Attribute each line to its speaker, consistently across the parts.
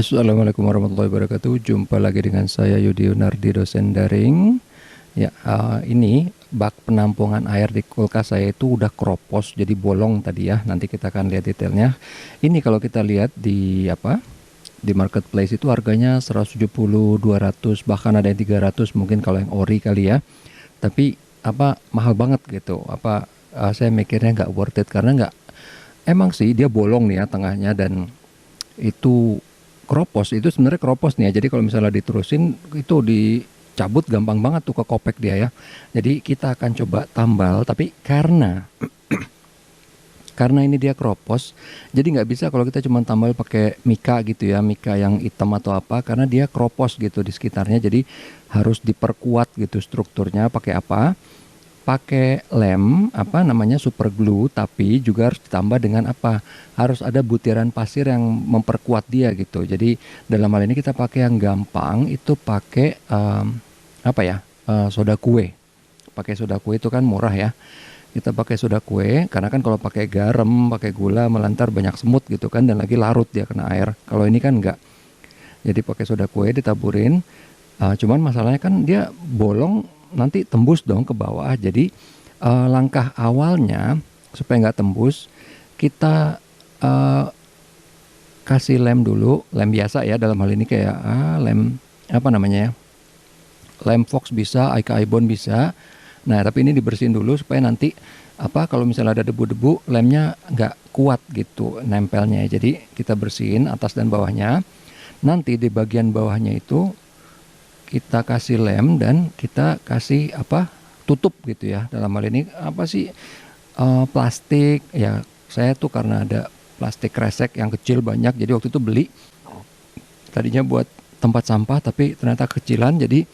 Speaker 1: Assalamualaikum warahmatullahi wabarakatuh. Jumpa lagi dengan saya Yudi Yunardi, dosen daring. Ya, ini bak penampungan air di kulkas saya itu udah keropos, jadi bolong tadi ya. Nanti kita akan lihat detailnya. Ini kalau kita lihat di di marketplace itu harganya 170, 200, bahkan ada yang 300 mungkin kalau yang ori kali ya. Tapi mahal banget gitu. Saya mikirnya nggak worth it karena nggak, emang sih dia bolong nih ya tengahnya, dan itu keropos. Itu sebenarnya keropos nih ya, jadi kalau misalnya diterusin itu dicabut gampang banget tuh, ke kopek dia ya. Jadi kita akan coba tambal, tapi karena ini dia keropos, jadi nggak bisa kalau kita cuma tambal pakai mika gitu ya, mika yang hitam atau apa, karena dia keropos gitu di sekitarnya. Jadi harus diperkuat gitu strukturnya. Pakai apa? Pakai lem super glue, tapi juga harus ditambah dengan harus ada butiran pasir yang memperkuat dia gitu. Jadi dalam hal ini kita pakai yang gampang, itu pakai soda kue. Pakai soda kue itu kan murah ya. Kita pakai soda kue karena kan kalau pakai garam, pakai gula melantar banyak semut gitu kan, dan lagi larut dia kena air. Kalau ini kan enggak. Jadi pakai soda kue ditaburin. Cuman masalahnya kan dia bolong, nanti tembus dong ke bawah. Jadi langkah awalnya supaya nggak tembus, kita kasih lem dulu, lem biasa ya, dalam hal ini kayak lem lem Fox bisa, Aika Ibon bisa. Nah tapi ini dibersihin dulu supaya nanti kalau misalnya ada debu-debu, lemnya nggak kuat gitu nempelnya. Jadi kita bersihin atas dan bawahnya. Nanti di bagian bawahnya itu kita kasih lem dan kita kasih tutup gitu ya. Dalam hal ini plastik ya. Saya tuh karena ada plastik kresek yang kecil banyak, jadi waktu itu beli tadinya buat tempat sampah, tapi ternyata kecilan, jadi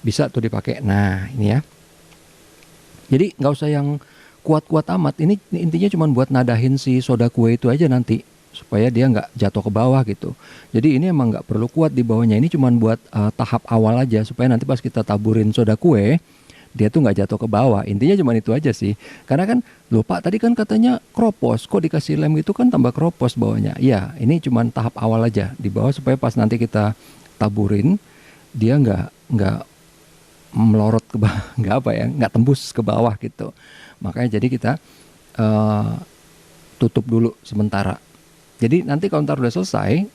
Speaker 1: bisa tuh dipakai. Nah ini ya, jadi nggak usah yang kuat-kuat amat. Ini intinya cuma buat nadahin si soda kue itu aja nanti, supaya dia nggak jatuh ke bawah gitu. Jadi ini emang nggak perlu kuat di bawahnya, ini cuma buat tahap awal aja, supaya nanti pas kita taburin soda kue, dia tuh nggak jatuh ke bawah. Intinya cuma itu aja sih. Karena kan, loh Pak, tadi kan katanya keropos, kok dikasih lem gitu kan tambah keropos bawahnya. Ya, ini cuma tahap awal aja di bawah, supaya pas nanti kita taburin, dia nggak melorot ke bawah, nggak tembus ke bawah gitu. Makanya jadi kita tutup dulu sementara. Jadi nanti kalau ntar udah selesai,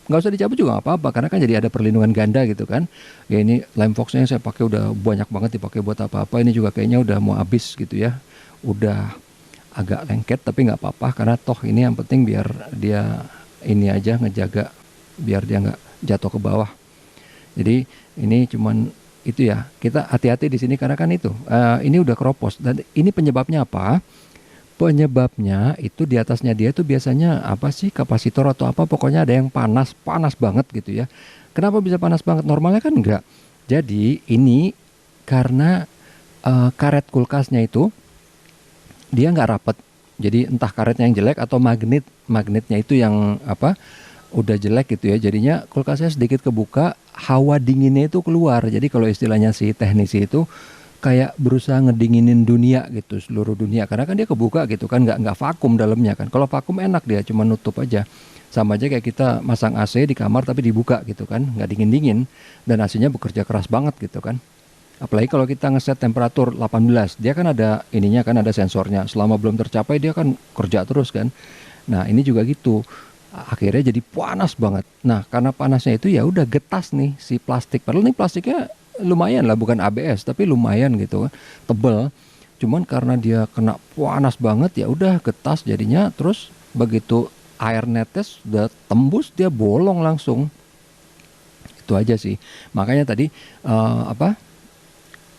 Speaker 1: nggak usah dicabut juga nggak apa-apa, karena kan jadi ada perlindungan ganda gitu kan. Ya ini lem Foxnya saya pakai udah banyak banget dipakai buat apa-apa. Ini juga kayaknya udah mau habis gitu ya. Udah agak lengket, tapi nggak apa-apa, karena toh ini yang penting biar dia ini aja ngejaga, biar dia nggak jatuh ke bawah. Jadi ini cuman itu ya, kita hati-hati di sini karena kan itu ini udah keropos. Dan ini penyebabnya apa? Penyebabnya itu di atasnya dia itu biasanya kapasitor atau pokoknya ada yang panas banget gitu ya. Kenapa bisa panas banget? Normalnya kan enggak. Jadi ini karena karet kulkasnya itu dia nggak rapet. Jadi entah karetnya yang jelek atau magnetnya itu yang udah jelek gitu ya. Jadinya kulkasnya sedikit kebuka, hawa dinginnya itu keluar. Jadi kalau istilahnya si teknisi itu kayak berusaha ngedinginin dunia gitu, seluruh dunia, karena kan dia kebuka gitu kan, nggak vakum dalamnya kan. Kalau vakum enak, dia cuma nutup aja. Sama aja kayak kita masang AC di kamar tapi dibuka gitu kan, nggak dingin-dingin, dan AC-nya bekerja keras banget gitu kan. Apalagi kalau kita ngeset temperatur 18, dia kan ada ininya kan, ada sensornya. Selama belum tercapai dia kan kerja terus kan. Nah ini juga gitu, akhirnya jadi panas banget. Nah karena panasnya itu ya udah getas nih si plastik. Padahal nih plastiknya lumayan lah, bukan ABS tapi lumayan gitu kan, tebel. Cuman karena dia kena panas banget, ya udah getas jadinya. Terus begitu air netes udah tembus, dia bolong langsung. Itu aja sih. Makanya tadi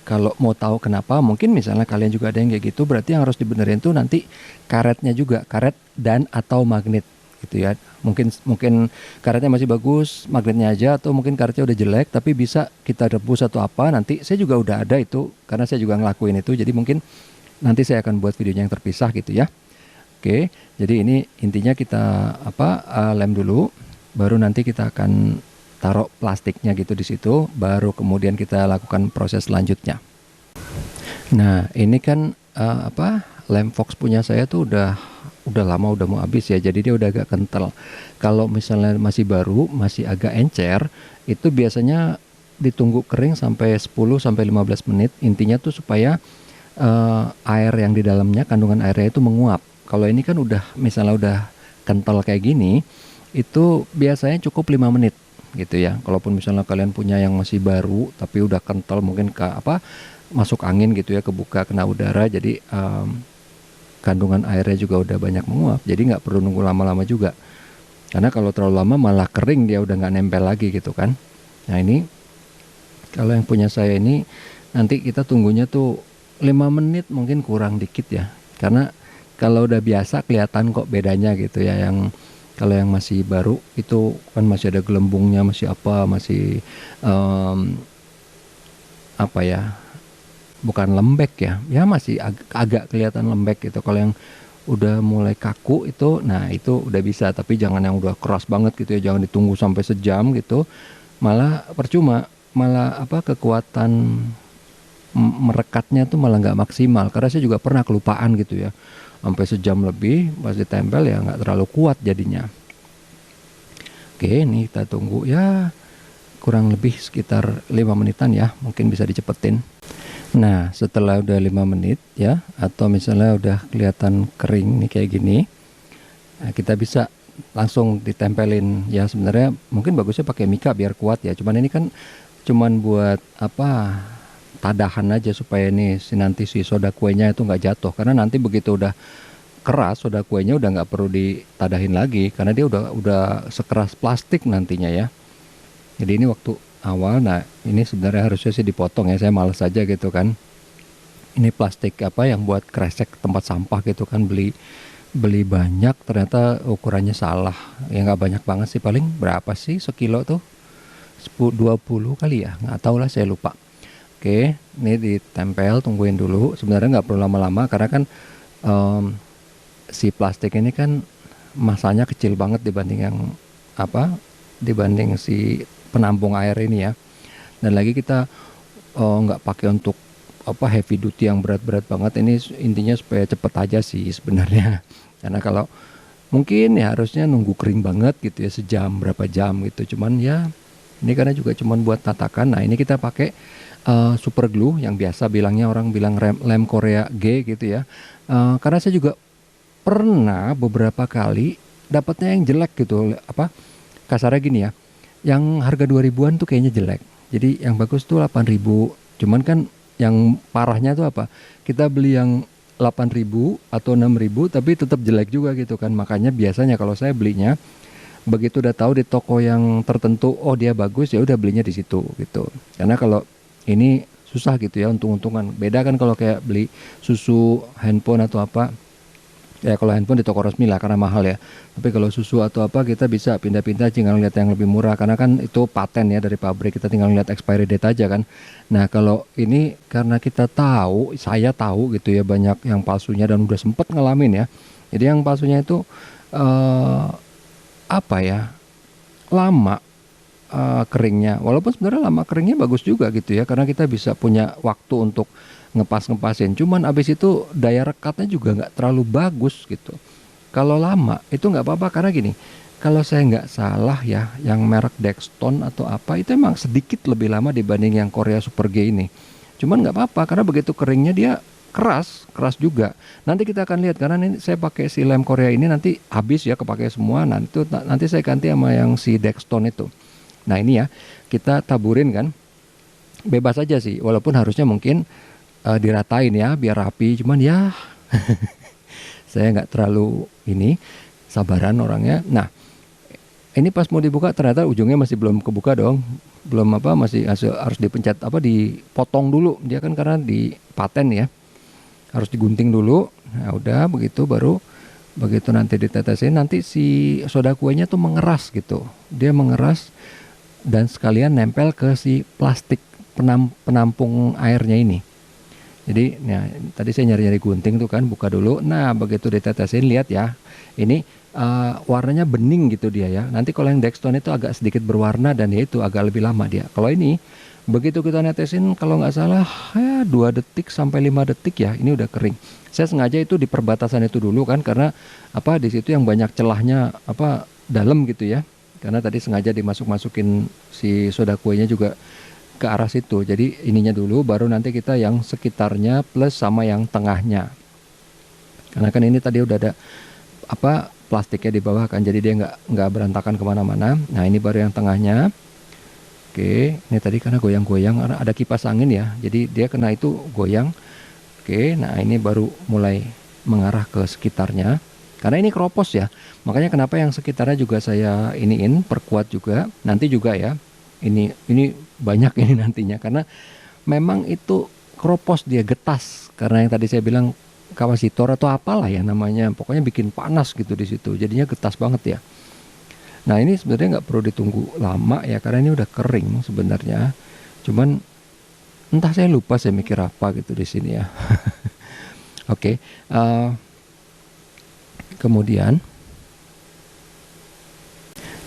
Speaker 1: kalau mau tahu kenapa, mungkin misalnya kalian juga ada yang kayak gitu, berarti yang harus dibenerin tuh nanti karetnya juga, karet dan atau magnet gitu ya. Mungkin karetnya masih bagus, magnetnya aja, atau mungkin karetnya udah jelek tapi bisa kita rebus atau nanti saya juga udah ada itu, karena saya juga ngelakuin itu. Jadi mungkin nanti saya akan buat videonya yang terpisah gitu ya. Oke, jadi ini intinya kita lem dulu, baru nanti kita akan taruh plastiknya gitu di situ, baru kemudian kita lakukan proses selanjutnya. Nah ini kan lem Fox punya saya tuh udah udah lama, udah mau habis ya, jadi dia udah agak kental. Kalau misalnya masih baru, masih agak encer, itu biasanya ditunggu kering sampai 10 sampai 15 menit. Intinya tuh supaya air yang di dalamnya, kandungan airnya itu menguap. Kalau ini kan udah misalnya udah kental kayak gini, itu biasanya cukup 5 menit gitu ya. Kalaupun misalnya kalian punya yang masih baru tapi udah kental, mungkin ke apa, masuk angin gitu ya, kebuka kena udara, jadi kandungan airnya juga udah banyak menguap, jadi nggak perlu nunggu lama-lama juga. Karena kalau terlalu lama malah kering, dia udah nggak nempel lagi gitu kan. Nah ini kalau yang punya saya ini, nanti kita tunggunya tuh 5 menit, mungkin kurang dikit ya. Karena kalau udah biasa kelihatan kok bedanya gitu ya. Yang kalau yang masih baru itu kan masih ada gelembungnya, masih apa, masih em, apa ya, bukan lembek ya, ya masih agak kelihatan lembek gitu. Kalau yang udah mulai kaku itu, nah itu udah bisa, tapi jangan yang udah keras banget gitu ya, jangan ditunggu sampai sejam gitu, malah percuma, malah apa, kekuatan merekatnya tuh malah nggak maksimal. Karena saya juga pernah kelupaan gitu ya, sampai sejam lebih pas ditempel ya nggak terlalu kuat jadinya. Oke, ini kita tunggu ya kurang lebih sekitar 5 menitan ya, mungkin bisa dicepetin. Nah, setelah udah 5 menit ya, atau misalnya udah kelihatan kering nih kayak gini, nah kita bisa langsung ditempelin. Ya sebenarnya mungkin bagusnya pakai mika biar kuat ya. Cuman ini kan cuman buat apa, tadahan aja supaya ini nanti si soda kuenya itu nggak jatuh. Karena nanti begitu udah keras, soda kuenya udah nggak perlu ditadahin lagi, karena dia udah sekeras plastik nantinya ya. Jadi ini waktu awal, nah ini sebenarnya harusnya sih dipotong ya, saya males aja gitu kan. Ini plastik apa yang buat kresek tempat sampah gitu kan, beli beli banyak, ternyata ukurannya salah. Ya nggak banyak banget sih, paling berapa sih sekilo tuh, 20 kali ya, nggak tahu lah, saya lupa. Oke, ini ditempel, tungguin dulu. Sebenarnya nggak perlu lama-lama karena kan em, si plastik ini kan masanya kecil banget dibanding yang apa, dibanding si penampung air ini ya. Dan lagi kita nggak pakai untuk apa heavy duty yang berat-berat banget. Ini intinya supaya cepet aja sih sebenarnya. Karena kalau mungkin ya harusnya nunggu kering banget gitu ya, sejam berapa jam gitu. Cuman ya ini karena juga cuman buat tatakan. Nah ini kita pakai super glue yang biasa bilangnya, orang bilang lem Korea G gitu ya. Karena saya juga pernah beberapa kali dapatnya yang jelek gitu, apa, kasarnya gini ya, yang harga 2000-an tuh kayaknya jelek. Jadi yang bagus tuh 8.000. Cuman kan yang parahnya tuh apa? Kita beli yang 8.000 atau 6.000 tapi tetap jelek juga gitu kan. Makanya biasanya kalau saya belinya begitu udah tahu di toko yang tertentu, oh dia bagus, ya udah belinya di situ gitu. Karena kalau ini susah gitu ya, untung-untungan. Beda kan kalau kayak beli susu, handphone atau apa. Ya kalau handphone di toko resmi lah karena mahal ya. Tapi kalau susu atau apa kita bisa pindah-pindah, tinggal lihat yang lebih murah karena kan itu paten ya dari pabrik, kita tinggal lihat expiry date aja kan. Nah kalau ini karena kita tahu, saya tahu gitu ya, banyak yang palsunya dan udah sempet ngalamin ya. Jadi yang palsunya itu apa ya, lama keringnya. Walaupun sebenarnya lama keringnya bagus juga gitu ya, karena kita bisa punya waktu untuk ngepasin. Cuman abis itu daya rekatnya juga nggak terlalu bagus gitu. Kalau lama itu nggak apa-apa, karena gini, kalau saya nggak salah ya, yang merek Dexton atau apa itu emang sedikit lebih lama dibanding yang Korea Super G ini. Cuman nggak apa-apa karena begitu keringnya dia keras, keras juga. Nanti kita akan lihat karena ini saya pakai si lem Korea ini, nanti habis ya kepake semua. Nanti saya ganti sama yang si Dexton itu. Nah ini ya, kita taburin kan, bebas aja sih, walaupun harusnya mungkin diratain ya biar rapi, cuman ya saya nggak terlalu ini, sabaran orangnya. Nah ini pas mau dibuka ternyata ujungnya masih belum kebuka dong, belum apa, masih harus dipencet apa, dipotong dulu dia kan karena di paten ya, harus digunting dulu. Nah udah begitu, baru begitu nanti ditetesin, nanti si soda kuenya tuh mengeras gitu, dia mengeras dan sekalian nempel ke si plastik penampung airnya ini. Jadi ya, tadi saya nyari-nyari gunting tuh kan, buka dulu. Nah begitu ditetesin, lihat ya, ini warnanya bening gitu dia ya. Nanti kalau yang Dexton itu agak sedikit berwarna dan ya itu agak lebih lama dia. Kalau ini Begitu kita netesin kalau nggak salah ya 2 detik sampai 5 detik ya, ini udah kering. Saya sengaja itu di perbatasan itu dulu kan, karena apa, di situ yang banyak celahnya apa, dalam gitu ya. Karena tadi sengaja dimasuk-masukin si soda kuenya juga ke arah situ. Jadi ininya dulu, baru nanti kita yang sekitarnya plus sama yang tengahnya. Karena kan ini tadi udah ada apa, plastiknya di bawah kan, jadi dia nggak berantakan kemana-mana. Nah ini baru yang tengahnya. Oke, ini tadi karena goyang-goyang, karena ada kipas angin ya, jadi dia kena itu goyang. Oke, nah ini baru mulai mengarah ke sekitarnya. Karena ini keropos ya, makanya kenapa yang sekitarnya juga saya iniin, perkuat juga. Nanti juga ya, ini banyak ini nantinya, karena memang itu keropos, dia getas. Karena yang tadi saya bilang kapasitor atau apalah ya namanya, pokoknya bikin panas gitu di situ, jadinya getas banget ya. Nah ini sebenarnya nggak perlu ditunggu lama ya, karena ini udah kering sebenarnya. Cuman entah saya lupa saya mikir apa gitu di sini ya. Oke, kemudian,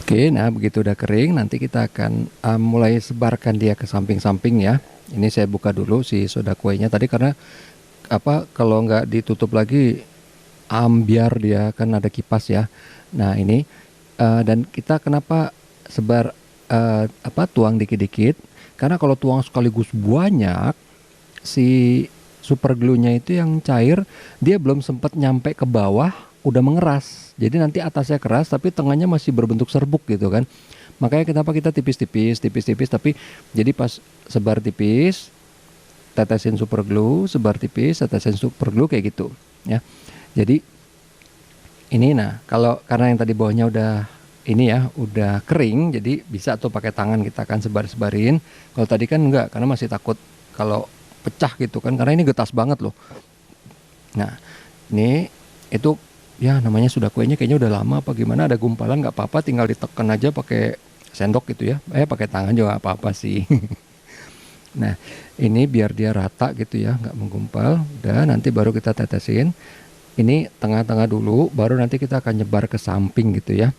Speaker 1: oke, nah begitu udah kering, nanti kita akan mulai sebarkan dia ke samping-samping ya. Ini saya buka dulu si soda kuenya tadi, karena apa, kalau nggak ditutup lagi ambiar dia kan, ada kipas ya. Nah ini dan kita kenapa sebar apa, tuang dikit-dikit, karena kalau tuang sekaligus banyak, si super glue-nya itu yang cair, dia belum sempat nyampe ke bawah udah mengeras. Jadi nanti atasnya keras tapi tengahnya masih berbentuk serbuk gitu kan. Makanya kenapa kita tipis-tipis, tipis-tipis, tapi jadi pas sebar tipis, tetesin super glue, sebar tipis, tetesin super glue kayak gitu ya. Jadi ini, nah kalau karena yang tadi bawahnya udah ini ya, udah kering, jadi bisa tuh pakai tangan kita kan sebar-sebarin. Kalau tadi kan enggak, karena masih takut kalau pecah gitu kan, karena ini getas banget loh. Nah ini itu ya namanya sudah kuenya kayaknya udah lama apa gimana, ada gumpalan, nggak apa-apa, tinggal ditekan aja pakai sendok gitu ya, pakai tangan juga nggak apa-apa sih. Nah ini biar dia rata gitu ya, nggak menggumpal. Udah, nanti baru kita tetesin. Ini tengah-tengah dulu, baru nanti kita akan nyebar ke samping gitu ya.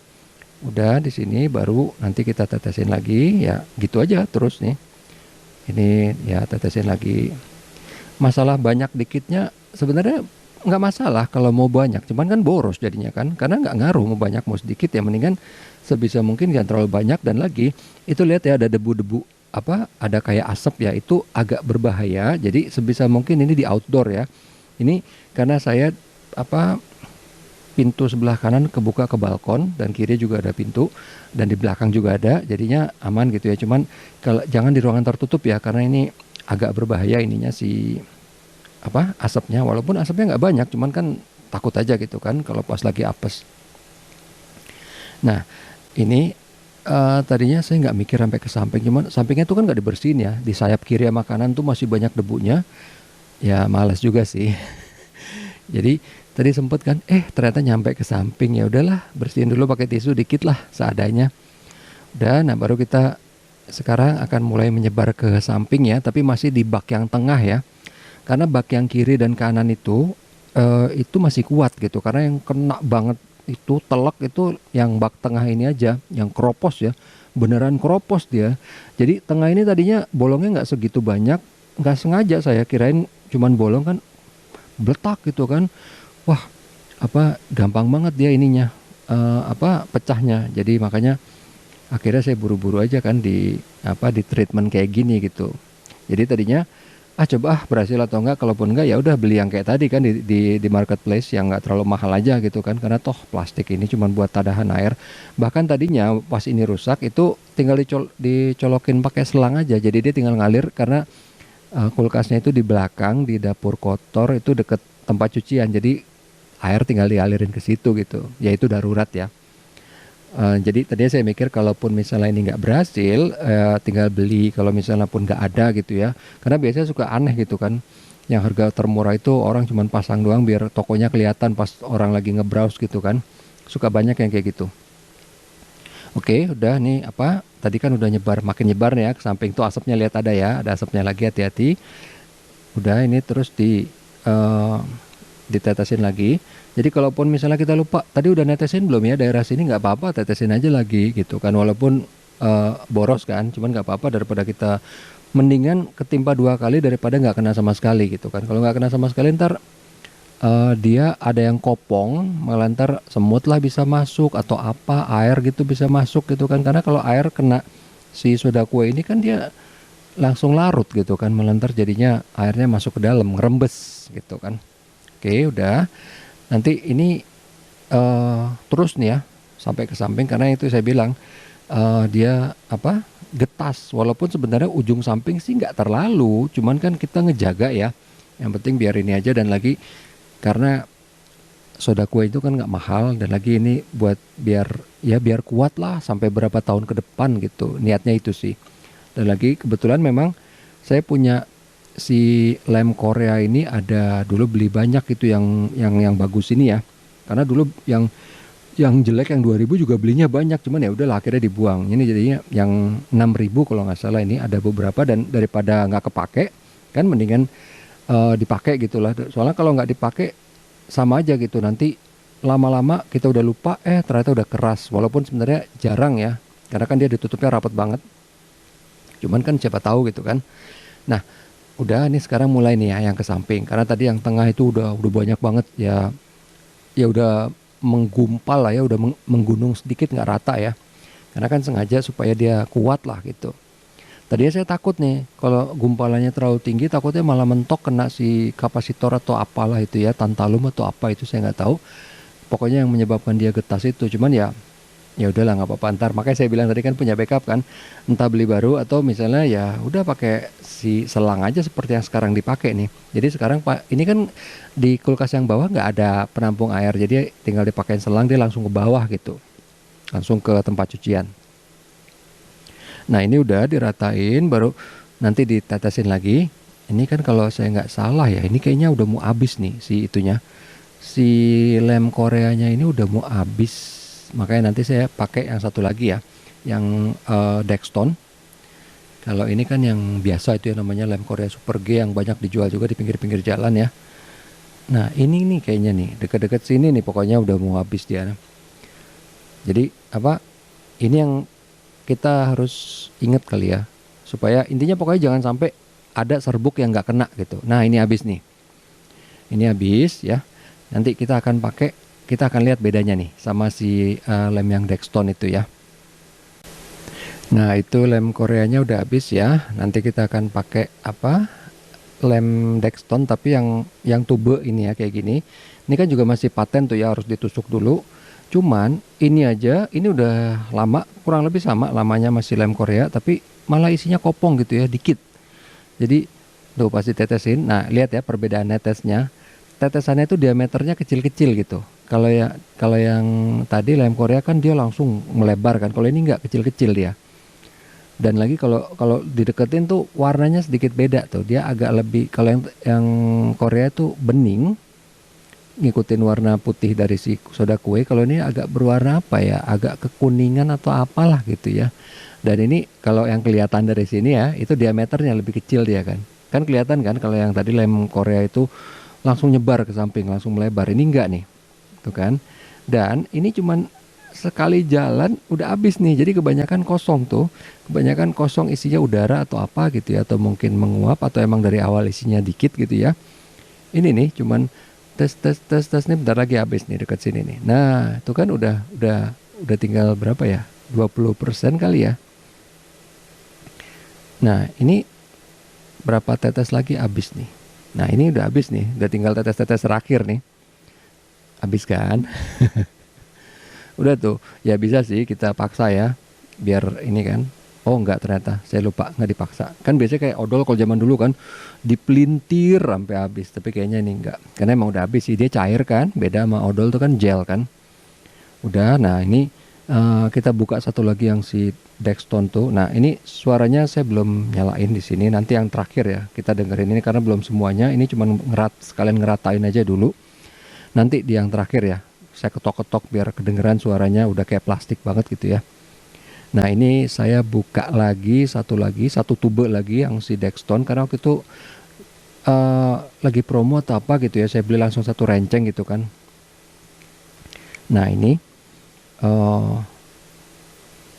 Speaker 1: Udah di sini baru nanti kita tetesin lagi ya, gitu aja terus nih. Ini ya tetesin lagi. Masalah banyak dikitnya sebenarnya nggak masalah kalau mau banyak, cuman kan boros jadinya kan, karena nggak ngaruh mau banyak mau sedikit ya, mendingan sebisa mungkin jangan terlalu banyak. Dan lagi itu lihat ya, ada debu-debu apa, ada kayak asap ya, itu agak berbahaya. Jadi sebisa mungkin ini di outdoor ya. Ini karena saya apa, pintu sebelah kanan kebuka ke balkon, dan kiri juga ada pintu, dan di belakang juga ada, jadinya aman gitu ya. Cuman kalau jangan di ruangan tertutup ya, karena ini agak berbahaya ininya si apa, asapnya. Walaupun asapnya nggak banyak, cuman kan takut aja gitu kan kalau pas lagi apes. Nah ini tadinya saya nggak mikir sampai ke samping, cuman sampingnya tuh kan nggak dibersihin ya, di sayap kiri sama kanan tuh masih banyak debunya. Ya malas juga sih. Jadi tadi sempet kan, ternyata nyampe ke samping, ya udahlah bersihin dulu pakai tisu dikit lah seadanya. Udah, nah baru kita sekarang akan mulai menyebar ke samping ya, tapi masih di bak yang tengah ya. Karena bak yang kiri dan kanan itu masih kuat gitu, karena yang kena banget itu telak itu yang bak tengah ini aja, yang keropos ya, beneran keropos dia. Jadi tengah ini tadinya bolongnya nggak segitu banyak, nggak sengaja saya kirain cuman bolong kan, beletak gitu kan. Wah, apa gampang banget dia ininya apa, pecahnya. Jadi makanya akhirnya saya buru-buru aja kan di apa, di treatment kayak gini gitu. Jadi tadinya coba berhasil atau enggak, kalaupun enggak ya udah beli yang kayak tadi kan di marketplace yang enggak terlalu mahal aja gitu kan, karena toh plastik ini cuma buat tadahan air. Bahkan tadinya pas ini rusak itu tinggal dicolokin pakai selang aja, jadi dia tinggal ngalir. Karena kulkasnya itu di belakang, di dapur kotor itu deket tempat cucian, jadi air tinggal dialirin ke situ gitu. Ya itu darurat ya. Jadi tadinya saya mikir kalaupun misalnya ini nggak berhasil, tinggal beli kalau misalnya pun nggak ada gitu ya. Karena biasanya suka aneh gitu kan, yang harga termurah itu orang cuma pasang doang biar tokonya kelihatan pas orang lagi nge-browse gitu kan. Suka banyak yang kayak gitu. Oke, udah nih apa, tadi kan udah nyebar, makin nyebar nih ya ke samping tuh asapnya, lihat ada ya, ada asapnya lagi, hati-hati. Udah, ini terus ditetesin lagi. Jadi kalaupun misalnya kita lupa, tadi udah netesin belum ya daerah sini, nggak apa-apa, tetesin aja lagi gitu kan. Walaupun boros kan, cuman nggak apa-apa daripada kita Mendingan ketimpa 2 kali daripada nggak kena sama sekali gitu kan. Kalau nggak kena sama sekali ntar dia ada yang kopong, malah ntar semut lah bisa masuk atau apa, air gitu bisa masuk gitu kan. Karena kalau air kena si soda kue ini kan dia langsung larut gitu kan, malah ntar jadinya airnya masuk ke dalam, ngerembes gitu kan. Oke, udah. Nanti ini terus nih ya sampai ke samping, karena itu saya bilang dia apa, getas, walaupun sebenarnya ujung samping sih nggak terlalu, cuman kan kita ngejaga ya, yang penting biar ini aja. Dan lagi karena soda kue itu kan nggak mahal, dan lagi ini buat biar ya biar kuat lah sampai berapa tahun ke depan gitu, niatnya itu sih. Dan lagi kebetulan memang saya punya si lem Korea ini, ada dulu beli banyak itu yang bagus ini ya, karena dulu yang jelek yang 2000 juga belinya banyak, cuman ya udahlah akhirnya dibuang. Ini jadinya yang 6000 kalau nggak salah, ini ada beberapa, dan daripada nggak kepake kan mendingan dipakai gitulah. Soalnya kalau nggak dipakai sama aja gitu, nanti lama-lama kita udah lupa ternyata udah keras, walaupun sebenarnya jarang ya, karena kan dia ditutupnya rapat banget. Cuman kan siapa tahu gitu kan. Nah, udah nih sekarang mulai nih ya yang ke samping, karena tadi yang tengah itu udah banyak banget ya, ya udah menggumpal lah ya, udah menggunung sedikit, nggak rata ya, karena kan sengaja supaya dia kuat lah gitu. Tadinya saya takut nih kalau gumpalannya terlalu tinggi, takutnya malah mentok kena si kapasitor atau apalah itu ya, tantalum atau apa itu saya nggak tahu. Pokoknya yang menyebabkan dia getas itu. Cuman ya udahlah nggak apa-apa, ntar makanya saya bilang tadi kan punya backup kan, entah beli baru atau misalnya ya udah pakai si selang aja seperti yang sekarang dipakai nih. Jadi sekarang pak ini kan di kulkas yang bawah nggak ada penampung air, jadi tinggal dipakein selang, dia langsung ke bawah gitu, langsung ke tempat cucian. Nah ini udah diratain, baru nanti ditetesin lagi. Ini kan kalau saya nggak salah ya, ini kayaknya udah mau habis nih si itunya, si lem Koreanya ini udah mau habis. Makanya nanti saya pakai yang satu lagi ya, yang Dexton. Kalau ini kan yang biasa itu ya, namanya lem Korea Super G, yang banyak dijual juga di pinggir-pinggir jalan ya. Nah ini nih kayaknya nih deket-deket sini nih, pokoknya udah mau habis dia. Jadi apa? Ini yang kita harus ingat kali ya, supaya intinya pokoknya jangan sampai ada serbuk yang nggak kena gitu. Nah ini habis nih, ini habis ya. Nanti kita akan lihat bedanya nih sama si lem yang Dexton itu ya. Nah itu lem Koreanya udah habis ya. Nanti kita akan pakai apa, lem Dexton tapi yang tube ini ya, kayak gini. Ini kan juga masih paten tuh ya, harus ditusuk dulu. Cuman ini aja, ini udah lama, kurang lebih sama lamanya masih lem Korea, tapi malah isinya kopong gitu ya, dikit. Jadi tuh pasti tetesin. Nah lihat ya perbedaan netesnya. Tetesannya itu diameternya kecil-kecil gitu. Kalau yang tadi lem Korea kan dia langsung melebar kan. Kalau ini nggak, kecil-kecil dia. Dan lagi kalau dideketin tuh warnanya sedikit beda tuh. Dia agak lebih, kalau yang Korea tuh bening, ngikutin warna putih dari si soda kue. Kalau ini agak berwarna apa ya, agak kekuningan atau apalah gitu ya. Dan ini kalau yang kelihatan dari sini ya, itu diameternya lebih kecil dia kan. Kan kelihatan kan kalau yang tadi lem Korea itu langsung nyebar ke samping, langsung melebar. Ini enggak nih, tuh kan. Dan ini cuman sekali jalan udah habis nih. Jadi kebanyakan kosong tuh, kebanyakan kosong, isinya udara atau apa gitu ya, atau mungkin menguap, atau emang dari awal isinya dikit gitu ya. Ini nih cuman tes nih, bentar lagi habis nih dekat sini nih. Nah itu kan udah tinggal berapa ya, 20% kali ya. Nah ini berapa tetes lagi habis nih. Nah ini udah habis nih, udah tinggal tetes-tetes terakhir nih. Habis kan? Udah tuh, ya bisa sih kita paksa ya, biar ini kan. Oh enggak, ternyata saya lupa, nggak dipaksa. Kan biasanya kayak odol kalau zaman dulu kan dipelintir sampai habis, tapi kayaknya ini enggak. Karena emang udah habis sih, dia cair kan, beda sama odol tuh kan gel kan. Udah, nah ini kita buka satu lagi yang si Dexton tuh. Nah ini suaranya saya belum nyalain di sini, nanti yang terakhir ya kita dengerin ini, karena belum semuanya. Ini cuma sekalian ngeratain aja dulu. Nanti di yang terakhir ya, saya ketok-ketok biar kedengeran suaranya udah kayak plastik banget gitu ya. Nah ini saya buka lagi satu tube lagi yang si Dexton, karena waktu itu lagi promo atau apa gitu ya, saya beli langsung satu renceng gitu kan. Nah ini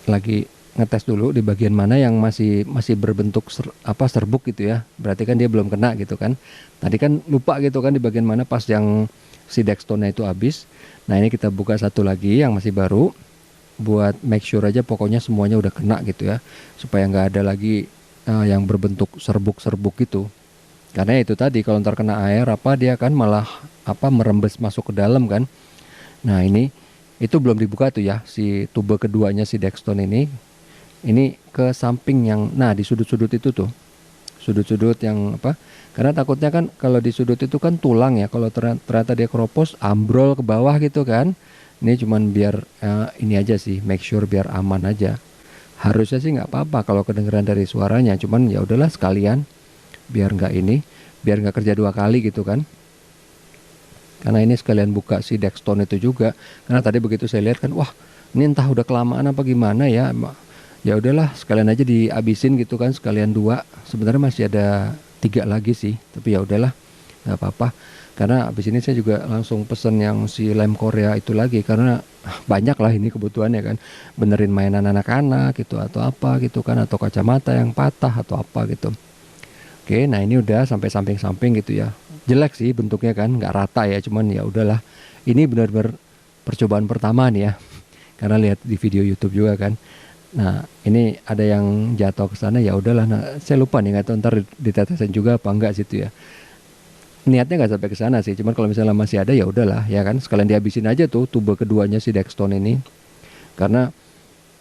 Speaker 1: lagi ngetes dulu di bagian mana yang masih masih berbentuk serbuk gitu ya. Berarti kan dia belum kena gitu kan. Tadi kan lupa gitu kan di bagian mana pas yang si Dextone-nya itu habis. Nah, ini kita buka satu lagi yang masih baru buat make sure aja pokoknya semuanya udah kena gitu ya. Supaya nggak ada lagi yang berbentuk serbuk-serbuk gitu. Karena itu tadi kalau ntar kena air dia kan malah merembes masuk ke dalam kan. Nah, ini itu belum dibuka tuh ya si tube keduanya si Dextone ini ke samping yang di sudut-sudut itu tuh. Sudut-sudut yang karena takutnya kan kalau di sudut itu kan tulang ya. Kalau ternyata dia keropos ambrol ke bawah gitu kan. Ini cuman biar ini aja sih, make sure biar aman aja. Harusnya sih nggak apa-apa kalau kedengeran dari suaranya. Cuman ya udahlah sekalian biar nggak kerja dua kali gitu kan. Karena ini sekalian buka si Dextone itu juga. Karena tadi begitu saya lihat kan, wah ini entah udah kelamaan apa gimana ya. Ya udahlah sekalian aja dihabisin gitu kan, sekalian 2. Sebenarnya masih ada 3 lagi sih, tapi ya udahlah nggak apa-apa. Karena abis ini saya juga langsung pesen yang si lem Korea itu lagi, karena banyak lah ini kebutuhannya kan, benerin mainan anak-anak gitu atau apa gitu kan, atau kacamata yang patah atau apa gitu. Oke, nah ini udah sampai samping-samping gitu ya. Jelek sih bentuknya kan, nggak rata ya, cuman ya udahlah. Ini benar-benar percobaan pertama nih ya, karena lihat di video YouTube juga kan. Nah, ini ada yang jatuh ke sana, ya udahlah. Nah, saya lupa nih, nggak tahu ntar ditetesin juga apa enggak situ ya. Niatnya nggak sampai ke sana sih, cuman kalau misalnya masih ada ya udahlah ya kan, sekalian dihabisin aja tuh tube keduanya si Dextone ini. Karena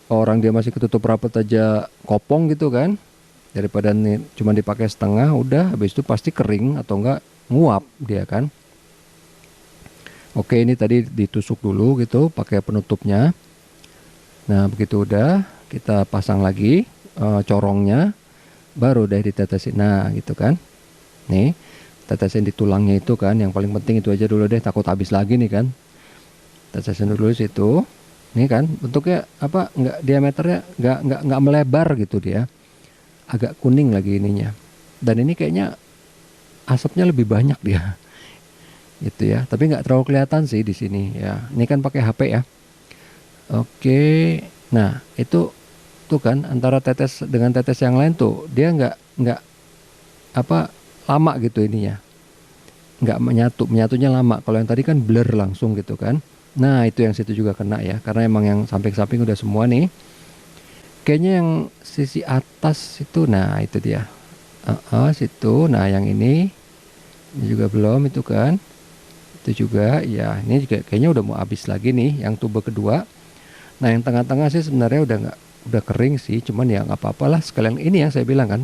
Speaker 1: orang dia masih ketutup rapat aja kopong gitu kan, daripada nih cuma dipakai setengah, udah habis itu pasti kering atau enggak nguap dia kan. Oke, ini tadi ditusuk dulu gitu pakai penutupnya. Nah, begitu udah kita pasang lagi corongnya, baru deh ditetesin. Nah, gitu kan. Nih, tetesin di tulangnya itu kan, yang paling penting itu aja dulu deh, takut habis lagi nih kan. Tetesin dulu situ. Nih kan, bentuknya nggak diameternya nggak melebar gitu dia. Agak kuning lagi ininya. Dan ini kayaknya asapnya lebih banyak dia. Gitu ya. Tapi nggak terlalu kelihatan sih di sini ya. Ini kan pakai HP ya. Oke, nah itu tuh kan antara tetes dengan tetes yang lain tuh dia nggak lama gitu ininya, nggak menyatunya lama. Kalau yang tadi kan blur langsung gitu kan. Nah itu yang situ juga kena ya, karena emang yang samping-samping udah semua nih. Kayaknya yang sisi atas itu, nah itu dia, situ. Nah yang ini juga belum itu kan, itu juga ya. Ini juga kayaknya udah mau habis lagi nih yang tube kedua. Nah yang tengah-tengah sih sebenarnya udah kering sih, cuman ya nggak apa-apa lah, sekalian ini yang saya bilang kan,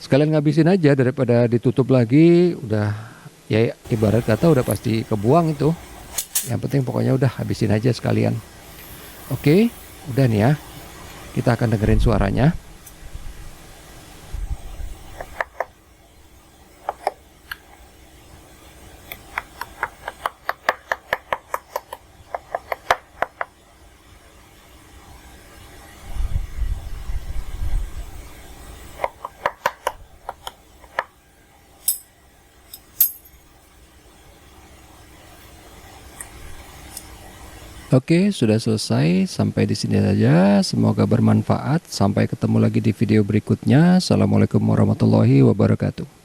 Speaker 1: sekalian ngabisin aja daripada ditutup lagi. Udah ya ibarat kata udah pasti kebuang itu. Yang penting pokoknya udah habisin aja sekalian. Oke, udah nih ya. Kita akan dengerin suaranya. Oke, sudah selesai. Sampai di sini saja. Semoga bermanfaat. Sampai ketemu lagi di video berikutnya. Assalamualaikum warahmatullahi wabarakatuh.